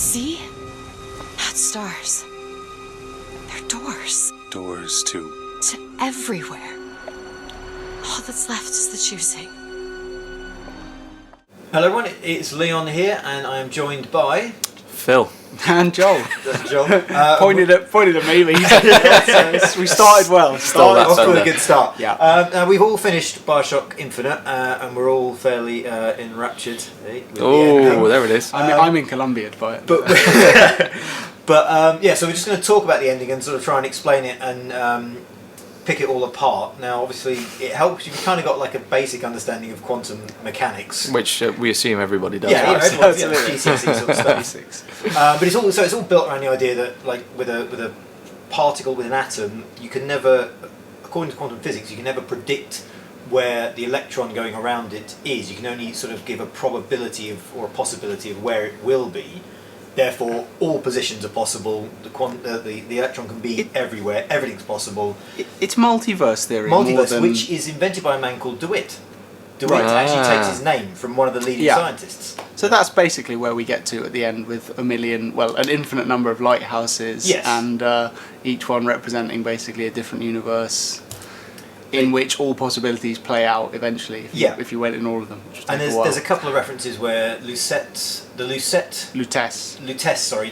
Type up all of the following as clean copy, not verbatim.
See? Not stars. They're doors. Doors to... To everywhere. All that's left is the choosing. Hello everyone, it's Leon here, and I am joined by... Phil. And Joel. Joel. Pointed at me, but we started well. Started off thunder. with a good start. Yeah. We've all finished Bioshock Infinite, and we're all fairly enraptured. With the Oh, ending. there it is. I'm in Colombia by it. But so we're just going to talk about the ending and sort of try and explain it and pick it all apart. Now, obviously, it helps. You've kind of got like a basic understanding of quantum mechanics, Which we assume everybody does. yeah, right? everyone's GCSE sort of stuff. But it's all built around the idea that, like, with a particle, with an atom, you can never, according to quantum physics, you can never predict where the electron going around it is. You can only sort of give a probability of, or a possibility of where it will be. Therefore, all positions are possible. The electron can be everywhere. Everything's possible. It's multiverse theory. more Multiverse, than... which is invented by a man called DeWitt. DeWitt actually takes his name from one of the leading scientists. So that's basically where we get to at the end, with an infinite number of lighthouses, Yes. and each one representing basically a different universe in which all possibilities play out eventually. If you went in all of them. And there's a couple of references where Lucette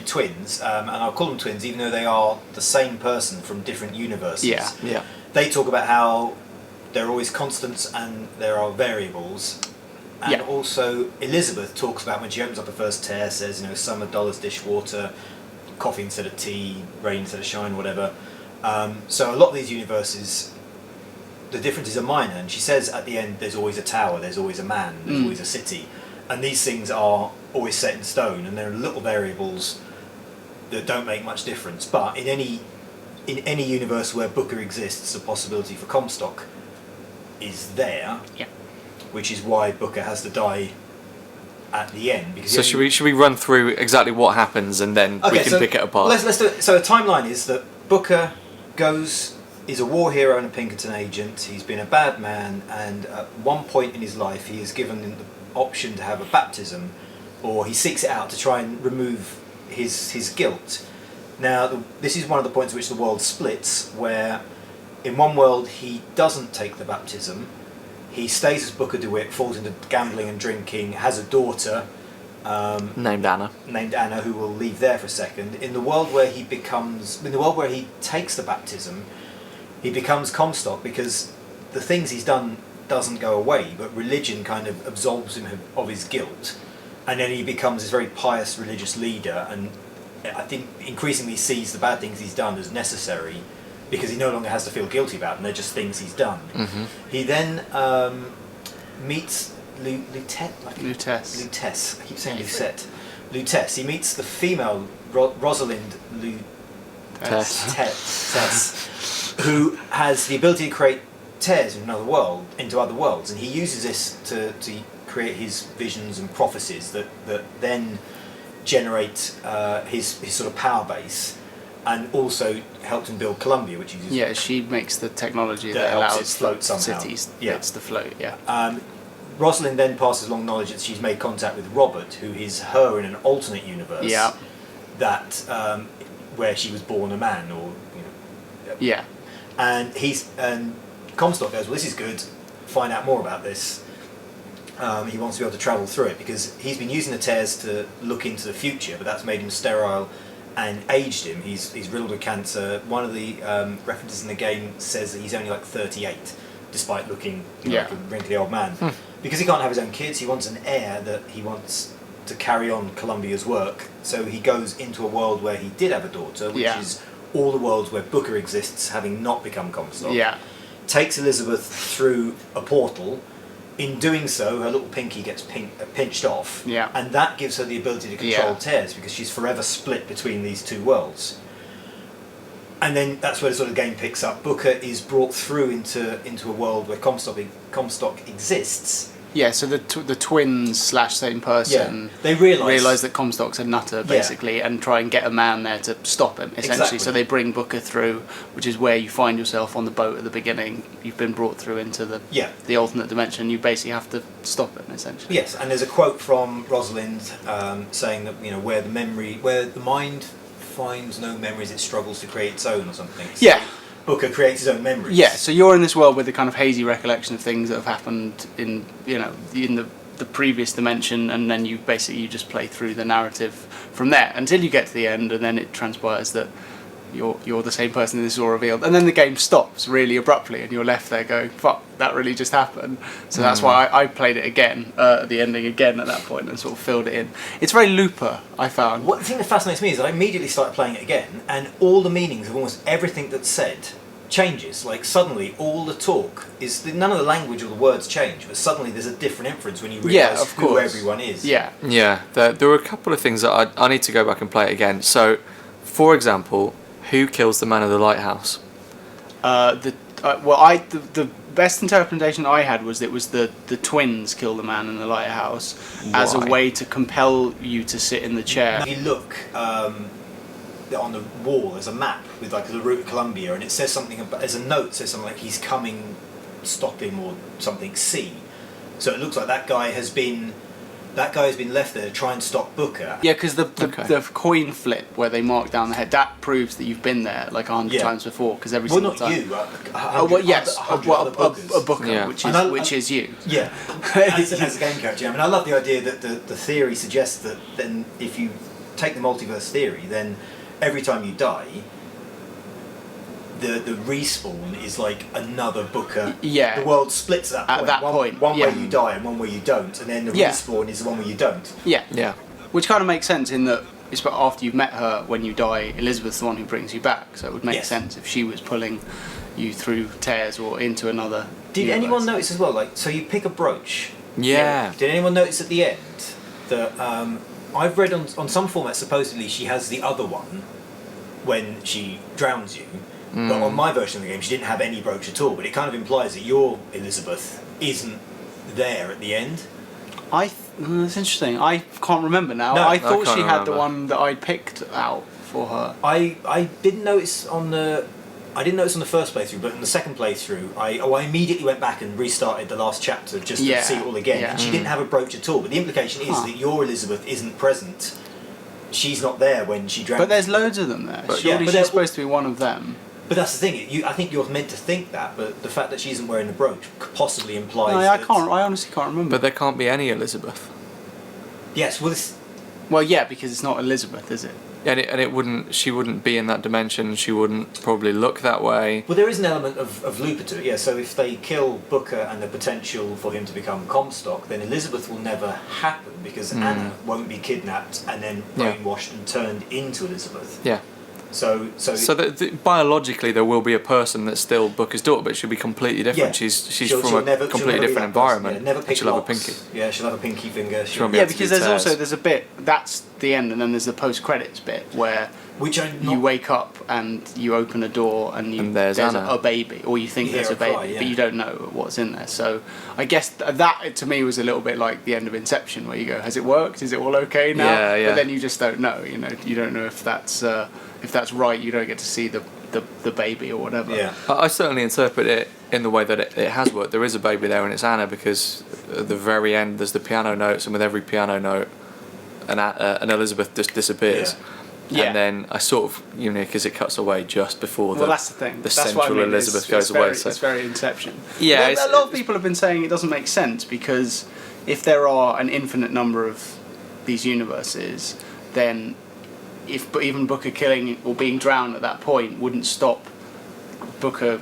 twins, and I'll call them twins even though they are the same person from different universes. Yeah. They talk about how there are always constants and there are variables. And also Elizabeth talks about when she opens up her first tear, says, summer, dollars, dishwater, coffee instead of tea, rain instead of shine, whatever. So a lot of these universes, the differences are minor, and she says at the end there's always a tower, there's always a man, there's always a city, and these things are always set in stone, and there are little variables that don't make much difference. But in any universe where Booker exists, the possibility for Comstock is there, which is why Booker has to die at the end. Because So should we run through exactly what happens and then we can pick it apart? Let's do it. So the timeline is that Booker is a war hero and a Pinkerton agent. He's been a bad man, and at one point in his life he is given the option to have a baptism, or he seeks it out to try and remove his guilt. Now this is one of the points at which the world splits, where in one world he doesn't take the baptism. He stays as Booker DeWitt, falls into gambling and drinking, has a daughter named Anna, who will leave there for a second. In the world where he takes the baptism, he becomes Comstock, because the things he's done doesn't go away, but religion kind of absolves him of his guilt, and then he becomes this very pious religious leader, and I think increasingly sees the bad things he's done as necessary, because he no longer has to feel guilty about them, they're just things he's done. Mm-hmm. He then meets Lutece. I keep saying Lucette. Lutece. He meets the female Rosalind Lutece, who has the ability to create tears into other worlds, and he uses this to create his visions and prophecies that then generate his sort of power base, and also helps him build Columbia, which uses... Yeah, she makes the technology that that helps allows it float somehow. cities to float, Rosalind then passes along knowledge that she's made contact with Robert, who is her in an alternate universe. That where she was born a man, or and Comstock goes, well, this is good, find out more about this. He wants to be able to travel through it, because he's been using the tears to look into the future, but that's made him sterile and aged him. He's riddled with cancer. One of the references in the game says that he's only like 38, despite looking like a wrinkly old man. Because he can't have his own kids, he wants an heir that he wants to carry on Columbia's work. So he goes into a world where he did have a daughter, which is all the worlds where Booker exists, having not become Comstock. Takes Elizabeth through a portal. In doing so, her little pinky gets pinched off, and that gives her the ability to control tears, because she's forever split between these two worlds. And then that's where the sort of game picks up. Booker is brought through into a world where Comstock exists, Yeah, so the twins / same person they realise that Comstock's a nutter, basically, and try and get a man there to stop him, essentially. Exactly. So they bring Booker through, which is where you find yourself on the boat at the beginning. You've been brought through into the alternate dimension. You basically have to stop him, essentially. Yes, and there's a quote from Rosalind saying that, you know, where the mind finds no memories, it struggles to create its own, or something. So Booker creates his own memories. Yeah, so you're in this world with a kind of hazy recollection of things that have happened in the previous dimension, and then you just play through the narrative from there until you get to the end, and then it transpires that you're the same person, and this is all revealed, and then the game stops really abruptly, and you're left there going, "Fuck, that really just happened." So that's why I played it again, the ending again at that point, and sort of filled it in. It's very Looper, I found. What the thing that fascinates me is I immediately started playing it again, and all the meanings of almost everything that's said changes. Like, suddenly all the talk is none of the language or the words change, but suddenly there's a different inference when you realise who everyone is. Yeah. There were a couple of things that I need to go back and play it again. So, for example, who kills the man of the lighthouse? The best interpretation I had was it was the twins kill the man in the lighthouse as a way to compel you to sit in the chair. If you look on the wall, there's a map with like the route of Columbia, and it says something about, there's a note that says something like he's coming, stop him, or something, C. So it looks like that guy has been left there to try and stop Booker. Yeah, because the coin flip where they mark down the head, that proves that you've been there like 100 times before, because every single time. Well, not you. A Booker, which is you. Yeah, as a game character. I mean, I love the idea that the theory suggests that then if you take the multiverse theory, then every time you die, the respawn is like another Booker. Yeah. The world splits at that point. One where you die and one where you don't, and then the respawn is the one where you don't. Yeah. Yeah. Which kind of makes sense in that it's after you've met her, when you die, Elizabeth's the one who brings you back. So it would make sense if she was pulling you through tears or into another. Did anyone notice as well? Like, so you pick a brooch. Yeah. Did anyone notice at the end that I've read on some formats supposedly she has the other one when she drowns you. But on my version of the game, she didn't have any brooch at all. But it kind of implies that your Elizabeth isn't there at the end. That's interesting. I can't remember now. No, I thought she had remember. the one that I picked out for her. I didn't notice on the first playthrough, but in the second playthrough, I immediately went back and restarted the last chapter just to see it all again. Yeah. And she didn't have a brooch at all. But the implication is that your Elizabeth isn't present. She's not there when she drowns. But there's loads of them there. Surely she's supposed to be one of them. But that's the thing. I think you're meant to think that, but the fact that she isn't wearing the brooch possibly implies. No, I honestly can't remember. But there can't be any Elizabeth. Yes, well, yeah, because it's not Elizabeth, is it? And it wouldn't. She wouldn't be in that dimension. She wouldn't probably look that way. Well, there is an element of Looper to it. Yeah. So if they kill Booker and the potential for him to become Comstock, then Elizabeth will never happen because Anna won't be kidnapped and then brainwashed and turned into Elizabeth. Yeah. So biologically there will be a person that's still Booker's daughter, but she'll be completely different. Yeah. She's from a completely different environment. Yeah, never pick she'll have a locks. pinky. Yeah, she'll have a pinky finger. Because there's a bit that's the end, and then there's the post credits bit where you wake up and you open a door and there's a baby, or you think there's a baby, but you don't know what's in there. So I guess that to me was a little bit like the end of Inception, where you go, has it worked? Is it all okay now? Yeah. But then you just don't know. You don't know if that's right. You don't get to see the baby or whatever. Yeah. I certainly interpret it in the way that it has worked. There is a baby there, and it's Anna, because at the very end there's the piano notes, and with every piano note, an Elizabeth just disappears. Yeah. And then I sort of, because it cuts away just before that's the thing. The that's central Elizabeth goes away. So it's very Inception. Yeah. A lot of people have been saying it doesn't make sense, because if there are an infinite number of these universes, then even Booker killing or being drowned at that point wouldn't stop Booker,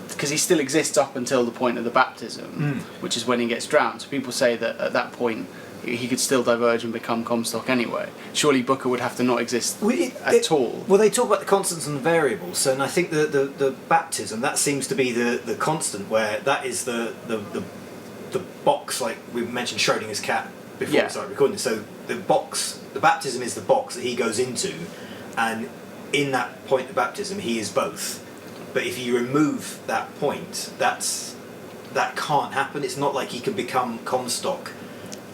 because he still exists up until the point of the baptism, which is when he gets drowned. So people say that at that point he could still diverge and become Comstock anyway. Surely Booker would have to not exist at all. Well, they talk about the constants and the variables, and I think the baptism, that seems to be the constant, where that is the box, like we mentioned Schrodinger's cat before we started recording this. So the baptism is the box that he goes into, and in that point of baptism he is both. But if you remove that point, that's that can't happen. It's not like he can become Comstock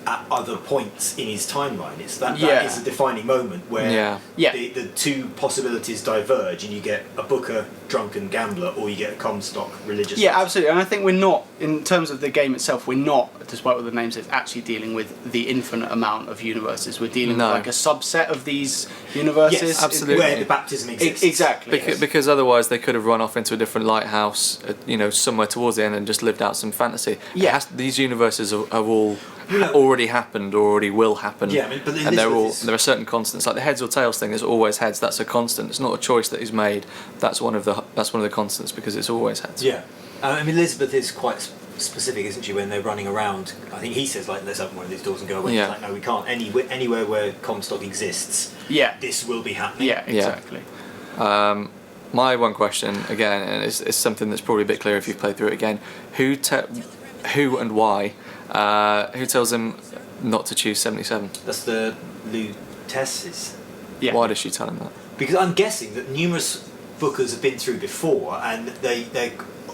at other points in his timeline. It's that is a defining moment where the two possibilities diverge, and you get a Booker drunken gambler, or you get a Comstock religious. Yeah, absolutely. And I think we're not, in terms of the game itself, we're not, despite what the name says, actually dealing with the infinite amount of universes. We're dealing with like a subset of these universes. Yes, absolutely. Where the baptism exists. Exactly. Because otherwise they could have run off into a different lighthouse, somewhere towards the end, and just lived out some fantasy. Yeah. These universes have all already happened, or already will happen. Yeah, I mean, but and there are certain constants, like the heads or tails thing. There's always heads. That's a constant. It's not a choice that is made. That's one of the constants, because it's always heads. Yeah, I mean, Elizabeth is quite specific, isn't she? When they're running around, I think he says like, "Let's open one of these doors and go away." Yeah. It's like, no, we can't. Anywhere where Comstock exists, this will be happening. Yeah, exactly. My one question again, and it's something that's probably a bit clearer if you've played through it again. Who and why? Who tells him not to choose 77? That's the Lutesses. Yeah. Why does she tell him that? Because I'm guessing that numerous bookers have been through before, and they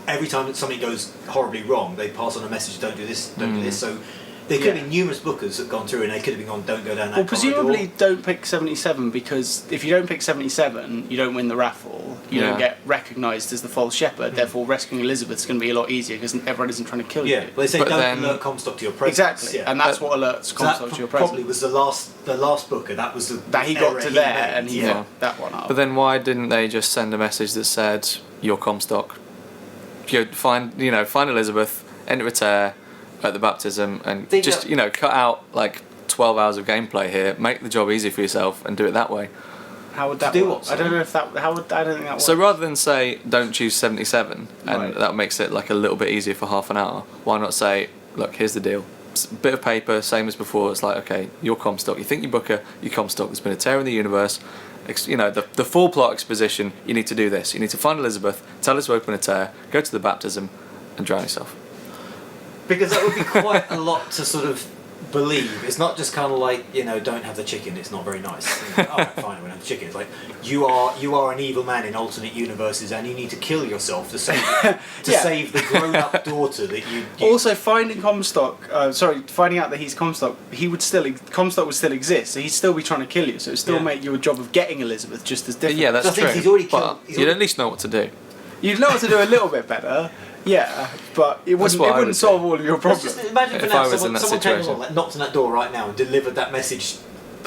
every time that something goes horribly wrong, they pass on a message: don't do this, don't do this. So there could have been numerous bookers that have gone through, and they could have been gone, don't go down that Well, presumably corridor. don't pick 77, because if you don't pick 77, you don't win the raffle. You don't get recognised as the false shepherd. Therefore, rescuing Elizabeth is going to be a lot easier because everyone isn't trying to kill you. Yeah, but they say don't alert Comstock to your presence. Exactly, yeah. and that's what alerts Comstock to your presence. Probably was the last booker. That was that he got to there, and he fucked that one up. But then why didn't they just send a message that said, "You're Comstock. Find Elizabeth, enter a tear at the baptism, and just cut out like 12 hours of gameplay here. Make the job easy for yourself, and do it that way." How would that do work? what, I don't know if that. I don't think that works. So rather than say don't choose 77, and that makes it like a little bit easier for half an hour, why not say, look, here's the deal. Bit of paper, same as before. It's like, okay, you're Comstock. You think you're Booker, you're Comstock. There's been a tear in the universe. The full plot exposition. You need to do this. You need to find Elizabeth, tell her to open a tear, go to the baptism, and drown yourself. Because that would be quite a lot to sort of believe. It's not just kind of like, don't have the chicken, it's not very nice. Alright, fine, I won't have the chicken. It's like, you are an evil man in alternate universes, and you need to kill yourself to save save the grown-up daughter that you Also, finding Comstock, finding out that he's Comstock, Comstock would still exist, so he'd still be trying to kill you, so it'd still make your job of getting Elizabeth just as difficult. Yeah, that's true. He's already killed, you'd at least know what to do. You'd know what to do a little bit better. Yeah, but it wouldn't solve all of your problems. Just imagine for If now, I was in someone that came situation. along, like, knocked on that door right now and delivered that message,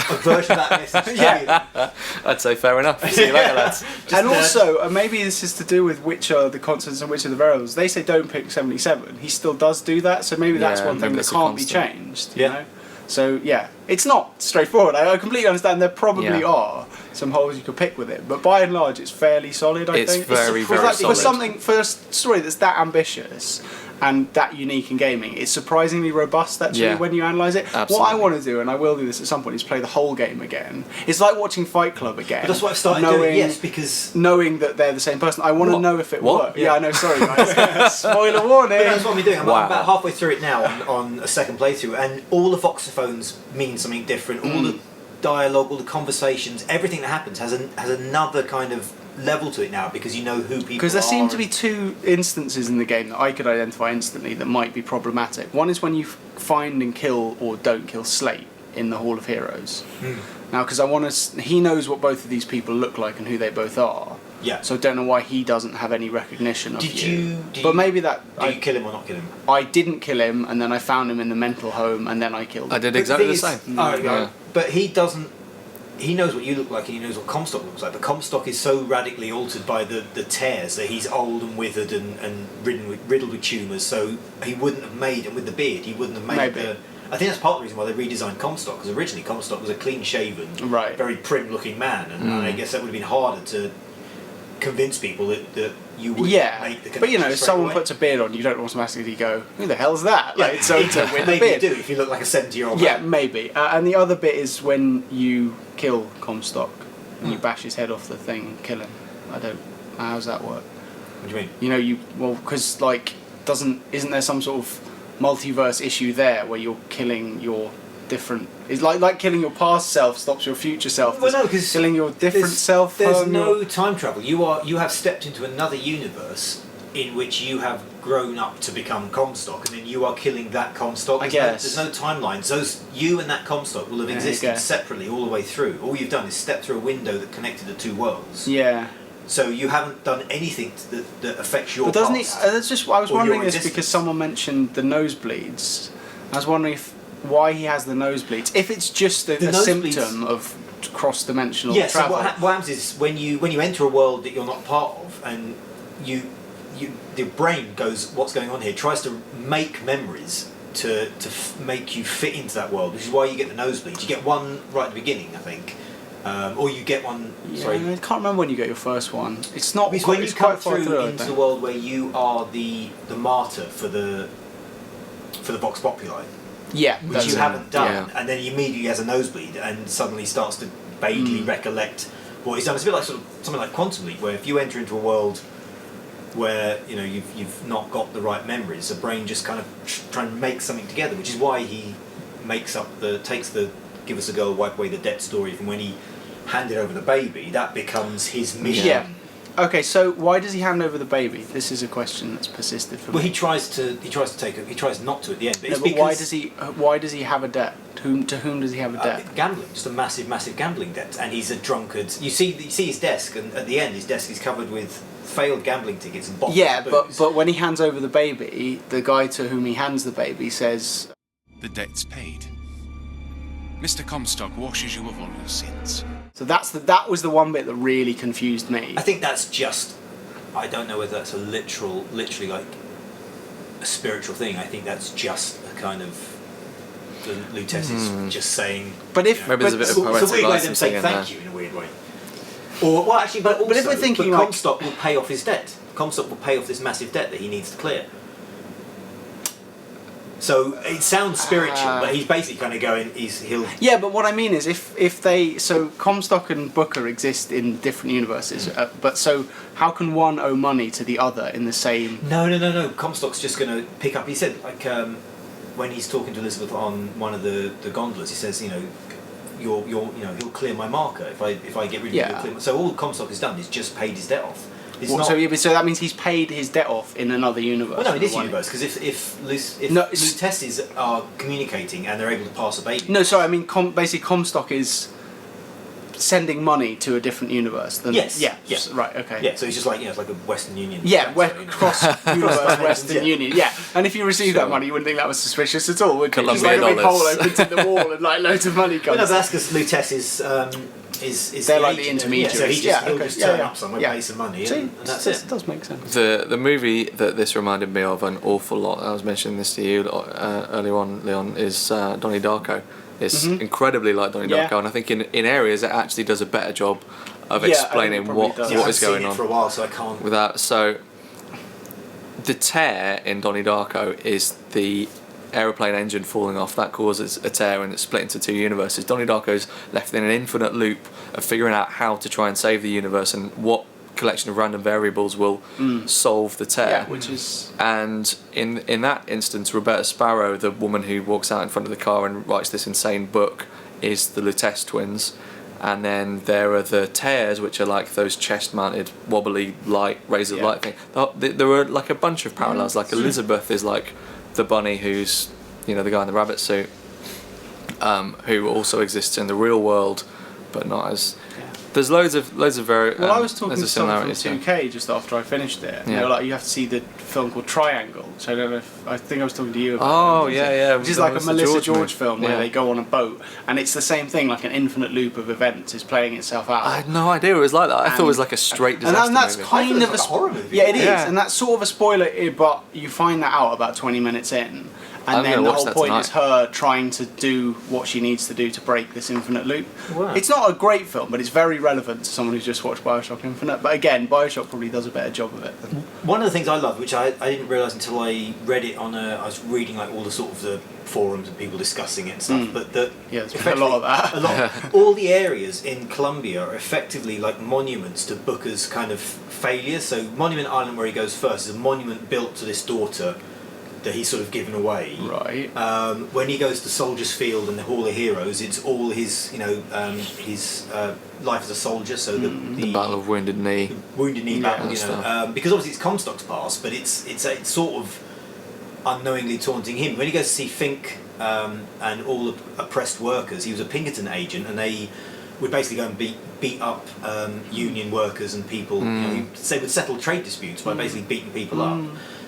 a version of that message. I'd say fair enough. See you later, lads. And also, maybe this is to do with which are the constants and which are the variables. They say don't pick 77. He still does do that, so maybe that's one thing maybe that that's a can't be constant. changed. You know? So, yeah, it's not straightforward. I completely understand there probably are some holes you could pick with it, but by and large, it's fairly solid, I think. It's very solid. For a story that's that ambitious and that unique in gaming, it's surprisingly robust actually when you analyse it. Absolutely. What I want to do, and I will do this at some point, is play the whole game again. It's like watching Fight Club again. But that's what I've started doing, yes, because knowing that they're the same person. I want to know if it works. Yeah, I know, sorry guys. Spoiler warning. But that's what I'm doing. I'm about halfway through it now on a second playthrough, and all the voxophones mean something different. All the dialogue, all the conversations, everything that happens has another kind of level to it now, because you know who people are. Because there seem to be two instances in the game that I could identify instantly that might be problematic. One is when you find and kill or don't kill Slate in the Hall of Heroes. Now, because he knows what both of these people look like and who they both are. Yeah. So I don't know why he doesn't have any recognition of you. But maybe that. Did you kill him or not kill him? I didn't kill him, and then I found him in the mental home, and then I killed him. I did exactly the same. But he doesn't. He knows what you look like, and he knows what Comstock looks like. But Comstock is so radically altered by the tears that he's old and withered and riddled with tumours. So he wouldn't have made, and with the beard, he wouldn't have made the. I think that's part of the reason why they redesigned Comstock, because originally Comstock was a clean-shaven, very prim-looking man, and I guess that would have been harder to convince people that you would make the connection. But if someone puts a beard on, you don't automatically go, who the hell's that? So to win the beard. You do if you look like a 70-year-old Yeah, man. maybe. And the other bit is when you kill Comstock and you bash his head off the thing and kill him. How's that work? What do you mean? Because isn't there some sort of multiverse issue there where you're killing your different? It's like killing your past self stops your future self. Well, no, because killing your different self. There's no time travel. You have stepped into another universe in which you have grown up to become Comstock, and then you are killing that Comstock. I guess. There's no timelines. You and that Comstock will have existed separately all the way through. All you've done is step through a window that connected the two worlds. Yeah. So you haven't done anything that affects your But doesn't past. That's just. I was wondering this existence. because someone mentioned the nosebleeds. I was wondering why he has the nosebleeds. If it's just a symptom of cross-dimensional travel. So what happens is when you enter a world that you're not part of, and the brain goes, what's going on here? Tries to make memories to make you fit into that world, which is why you get the nosebleeds. You get one right at the beginning, I think, or you get one. Yeah, Sorry, I can't remember when you get your first one. It's not. Because Quite, when you it's come quite far through I into the think. world where you are the martyr for the Vox Populi, Yeah, which that's you it. haven't done, Yeah. and then he immediately has a nosebleed and suddenly starts to vaguely recollect what he's done. It's a bit like something like Quantum Leap, where if you enter into a world where you've not got the right memories, the brain just kind of trying to make something together, which is why he takes the "Give us a girl, wipe away the debt" story from when he handed over the baby. That becomes his mission. Yeah. Okay, so why does he hand over the baby? This is a question that's persisted for me. Well, he tries not to at the end. But No, it's but because why does he have a debt? To whom does he have a debt? gambling, just a massive gambling debt, and he's a drunkard. You see his desk, and at the end, his desk is covered with failed gambling tickets and bottles Yeah, of booze. but when he hands over the baby, the guy to whom he hands the baby says, The debt's paid. Mr. Comstock washes you of all your sins. so that was the one bit that really confused me. I think that's just. I don't know whether that's a literally like a spiritual thing. I think that's just a kind of. The Lutece is just saying. But if Maybe there's a bit of it's a poetic weird way of them licensing saying in thank there. you in a weird way. Or well, actually, but also, if we're thinking like- Comstock will pay off his debt. Comstock will pay off this massive debt that he needs to clear. So it sounds spiritual, but he's basically kind of going. He'll. Yeah, but what I mean is, if they Comstock and Booker exist in different universes, but so how can one owe money to the other in the same? No. Comstock's just going to pick up. He said like when he's talking to Elizabeth on one of the gondolas, he says, he'll clear my marker if I get rid of you. Yeah. He'll clear so all Comstock has done is just paid his debt off. It's not. So that means he's paid his debt off in another universe. Well, no, in this One- universe, because if No, it's- Lutesses are communicating and they're able to pass a baby. No, sorry. I mean, basically, Comstock is sending money to a different universe. Than, Yes, Yeah. yeah. Right. Okay. Yeah, so it's just like it's like a Western Union. Yeah, transfer, cross universe Western yeah. Union. Yeah, and if you receive that Sure. money, you wouldn't think that was suspicious at all, would you? Just Colombian like a big dollars. hole opens in the wall and like loads of money Well, comes. no, but that's because Lutece is They're the like the agent, intermediaries. Yeah, so he'll okay. just turn Yeah. up somewhere, Yeah. pay some money, See, and that's that it. does make sense. The movie that this reminded me of an awful lot, I was mentioning this to you earlier on, Leon, is Donnie Darko. It's incredibly like Donnie Yeah. Darko, and I think in areas it actually does a better job of Yeah, I think explaining it probably what does. Yeah, what I've is going seen it on. for a while, so I can't. Without the tear in Donnie Darko is the aeroplane engine falling off. That causes a tear and it's split into two universes. Donnie Darko's left in an infinite loop of figuring out how to try and save the universe and what collection of random variables will solve the tear. Yeah, which is And in that instance, Roberta Sparrow, the woman who walks out in front of the car and writes this insane book, is the Lutece twins. And then there are the tears, which are like those chest-mounted, wobbly light, razor Yeah. light thing. There were like a bunch of parallels. Like Elizabeth is like the bunny who's, the guy in the rabbit suit, who also exists in the real world, but not as. There's loads of very. Well, I was talking there's to a someone similarity. from 2K just after I finished it. And Yeah. they were like, you have to see the film called Triangle. So I don't know if I think I was talking to you about Oh, it. yeah. Which is That like a was the Melissa George movie. film where Yeah. they go on a boat and it's the same thing, like an infinite loop of events is playing itself out. I had no idea it was like that. I thought it was like a straight disaster and that's movie. kind I thought of it was like a horror movie. Yeah, it is, Yeah. and that's sort of a spoiler, but you find that out about 20 minutes in. And I'm then gonna the watch whole that point tonight. is her trying to do what she needs to do to break this infinite loop. Wow. It's not a great film, but it's very relevant to someone who's just watched Bioshock Infinite. But again, Bioshock probably does a better job of it. One of the things I love, which I didn't realise until I read it I was reading like all the sort of the forums and people discussing it and stuff, but that Yeah, there's been a lot of that. a lot. All the areas in Colombia are effectively like monuments to Booker's kind of failures. So Monument Island, where he goes first, is a monument built to this daughter that he's sort of given away. Right. When he goes to Soldier's Field and the Hall of Heroes, it's all his, his life as a soldier. So The Battle of Wounded Knee. Wounded Knee battle, and stuff. because obviously it's Comstock's past, but it's sort of unknowingly taunting him. When he goes to see Fink and all the oppressed workers, he was a Pinkerton agent, and they would basically go and beat up union workers and people. They would settle trade disputes by basically beating people up.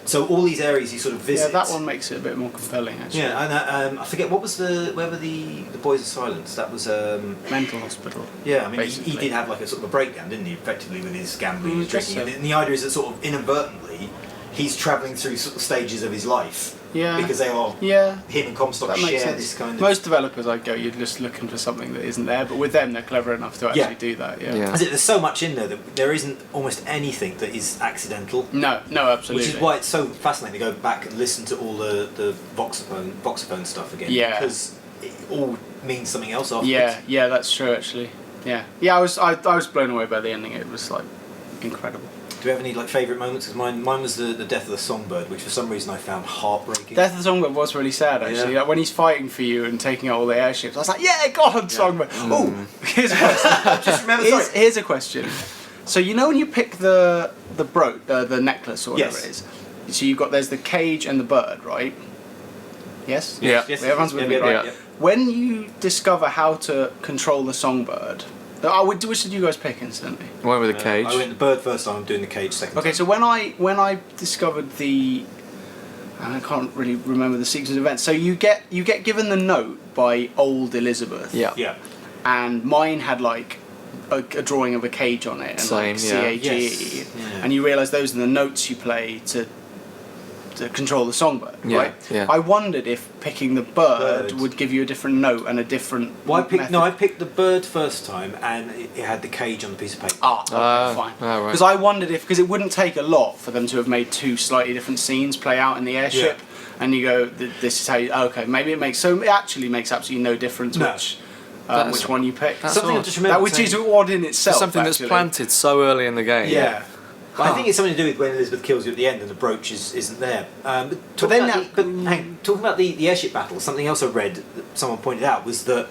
So all these areas he sort of visits. Yeah, that one makes it a bit more compelling, actually. Yeah, and I forget what was where were the Boys of Silence? That was Mental hospital. yeah. I mean, he basically. did have like a sort of a breakdown, didn't he? Effectively with his gambling, his guess drinking, so. and the idea is that sort of inadvertently he's travelling through sort of stages of his life. Yeah. Because they are Yeah. him and Comstock That makes share sense. this kind of. Most developers I'd go, you're just looking for something that isn't there, but with them they're clever enough to actually Yeah. do that. Yeah. Yeah. There's so much in there that there isn't almost anything that is accidental. No, absolutely. Which is why it's so fascinating to go back and listen to all the voxophone stuff again. Yeah. Because it all means something else afterwards. Yeah, that's true actually. Yeah. Yeah, I was blown away by the ending. It was like incredible. Do we have any like favourite moments? Because mine was the death of the songbird, which for some reason I found heartbreaking. Death of the Songbird was really sad actually. Yeah. Like when he's fighting for you and taking out all the airships, I was like, yeah, go on, Songbird. Oh, here's a question. Just remember, Here's a question. So you know when you pick the brooch, the necklace or whatever Yes. it is. So there's the cage and the bird, right? Yes. Yeah. Everyone's with me, right? When you discover how to control the songbird, which did you guys pick instantly? Went with the cage. I went the bird first time. I'm doing the cage second. Okay, time. so when I discovered and I can't really remember the sequence of events. So you get given the note by old Elizabeth. Yeah. Yeah. And mine had like a drawing of a cage on it and Same, like yeah. CAGE, Yes. Yeah. and you realise those are the notes you play to control the songbird, Yeah, right? yeah. I wondered if picking the bird would give you a different note and a different. Well, I method. picked the bird first time, and it had the cage on the piece of paper. Ah, okay, fine. right. Because I wondered because it wouldn't take a lot for them to have made two slightly different scenes play out in the airship, and you go, "This is how you." Okay, maybe it actually makes absolutely no difference No. which one you pick. That's Something odd. I've just remembered. Which is odd in itself. Something that's actually. planted so early in the game. Yeah. But I think it's something to do with when Elizabeth kills you at the end and the brooch isn't there. Talking about the airship battle, something else I read that someone pointed out was that,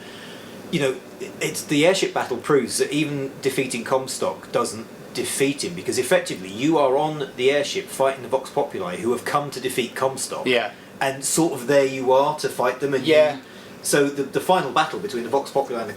it's the airship battle proves that even defeating Comstock doesn't defeat him, because effectively you are on the airship fighting the Vox Populi who have come to defeat Comstock. Yeah. And sort of there you are to fight them. And Yeah. So the final battle between the Vox Populi and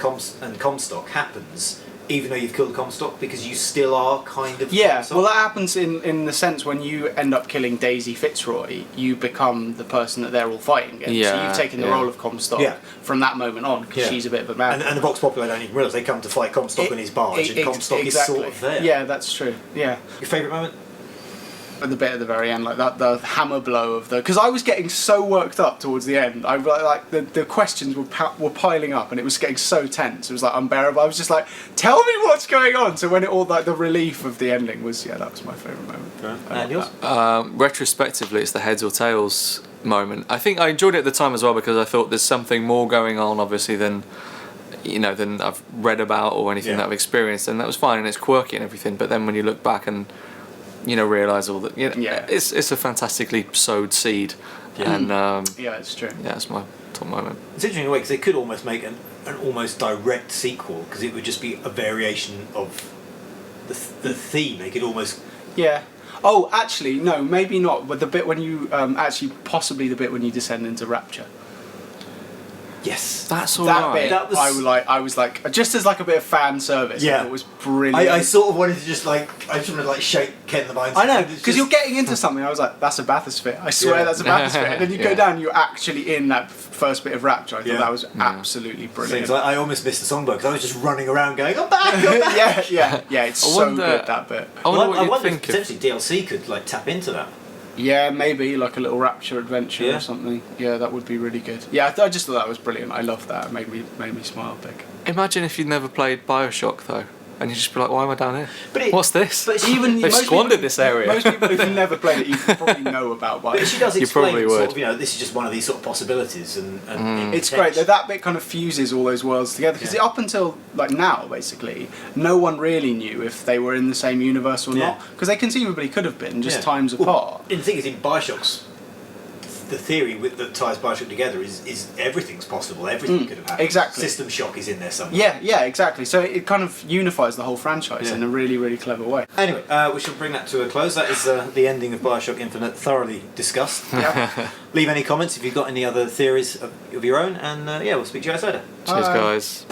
Comstock happens even though you've killed Comstock, because you still are kind of Yeah, Comstock. well, that happens in the sense when you end up killing Daisy Fitzroy, you become the person that they're all fighting against. So Yeah, you've taken the yeah. role of Comstock Yeah. from that moment on, because Yeah. she's a bit of a man. And the Vox Populi don't even realise they come to fight Comstock on his barge, and Comstock exactly. is sort of there. Yeah, that's true. Yeah. Your favourite moment? At the bit at the very end, like that, the hammer blow of because I was getting so worked up towards the end. I like the questions were piling up, and it was getting so tense. It was like unbearable. I was just like, "Tell me what's going on." So when it all like the relief of the ending was, that was my favourite moment. And yours? Retrospectively, it's the heads or tails moment. I think I enjoyed it at the time as well, because I thought there's something more going on, obviously, than I've read about or anything that I've experienced, and that was fine, and it's quirky and everything. But then when you look back and realise all that, it's a fantastically sowed seed, and Yeah, it's true. yeah, it's my top moment. It's interesting in a way, because they could almost make an almost direct sequel, because it would just be a variation of the theme. They could almost... Yeah. Oh, actually, no, maybe not. But the bit when you possibly the bit when you descend into Rapture. Yes. That's all That right. bit, That was- I was like, just as like a bit of fan service. Yeah. It was brilliant. I sort of wanted to just I just wanted to shake Ken in the mind. I know, because you're getting into something. I was like, that's a bathysphere. I swear Yeah. that's a bathysphere. And then you go Yeah. down, you're actually in that first bit of Rapture. I thought that was absolutely brilliant. Seems like I almost missed the songbird, because I was just running around going, I'm back, I'm back! yeah, it's I so wonder- good, that bit. I wonder Well, what I you'd wonder if think of. potentially DLC could tap into that. Yeah, maybe like a little Rapture adventure Yeah. or something. Yeah, that would be really good. Yeah, I just thought that was brilliant. I loved that. It made me smile big. Imagine if you'd never played Bioshock though, and you'd just be like, "Why am I down here? But What's this?" But Even They've most squandered people- this area. Most people who've never played it, you probably know about But Bioshock. she does You explain probably sort would. of, this is just one of these sort of possibilities, and It's great that bit kind of fuses all those worlds together, because up until like now, basically, no one really knew if they were in the same universe or Yeah. not, because they conceivably could have been just Yeah. times Well, apart. And the thing is, in Bioshock's the theory that ties Bioshock together is everything's possible. Everything could have happened. Exactly. System Shock is in there somewhere. Yeah, exactly. So it kind of unifies the whole franchise Yeah. in a really, really clever way. Anyway, we shall bring that to a close. That is the ending of Bioshock Infinite, thoroughly discussed. Yeah. Leave any comments if you've got any other theories of your own, and we'll speak to you guys later. Cheers, Bye. guys.